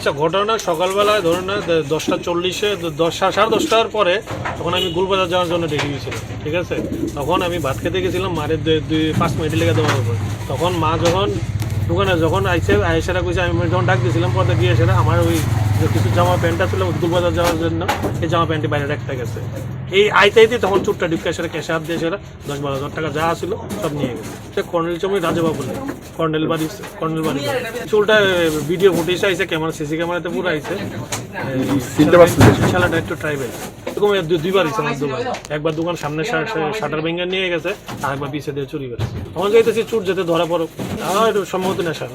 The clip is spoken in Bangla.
আচ্ছা ঘটনা সকালবেলায় ধরুন না 10:40-এ 10:30-10টার পরে তখন আমি গুলবাজার যাওয়ার জন্য রেডি হয়েছিলাম, ঠিক আছে। তখন আমি ভাত খেতে গেছিলাম, মারের 5 মিনিট লেগে দেওয়ার উপর। তখন মা যখন দোকানে যখন আইসেরা কইছে, আমি যখন ডাক দিয়েছিলাম পরে গিয়ে সেটা আমার ওই যে কিছু জামা প্যান্টটা ছিল গুলবাজার যাওয়ার জন্য, এই জামা প্যান্টটি বাইরে রাখতে গেছে। এই আইতে তখন চুটটা ঢুকে সেটা ক্যাশে হাত দিয়ে সেটা 10-12 হাজার টাকা যা ছিল সব নিয়ে গেছে। সে কর্নেল চমই রাজাবাবু কর্নেল বাড়ি চুলটা ভিডিও ফুটেজ আইছে, ক্যামেরা সিসি ক্যামেরাতে পুরো আইছে। শালাটা একটু ট্রাইবেল এরকম দুইবার হয়েছে আমার দোকান। একবার দোকান সামনে শাটার ভেঙে নিয়ে গেছে, আর একবার পিছিয়ে দিয়ে চুরি করেছে। আমার যাইতেছি চুর যেতে ধরা পড়ো, আমার একটু সম্ভবত নেশা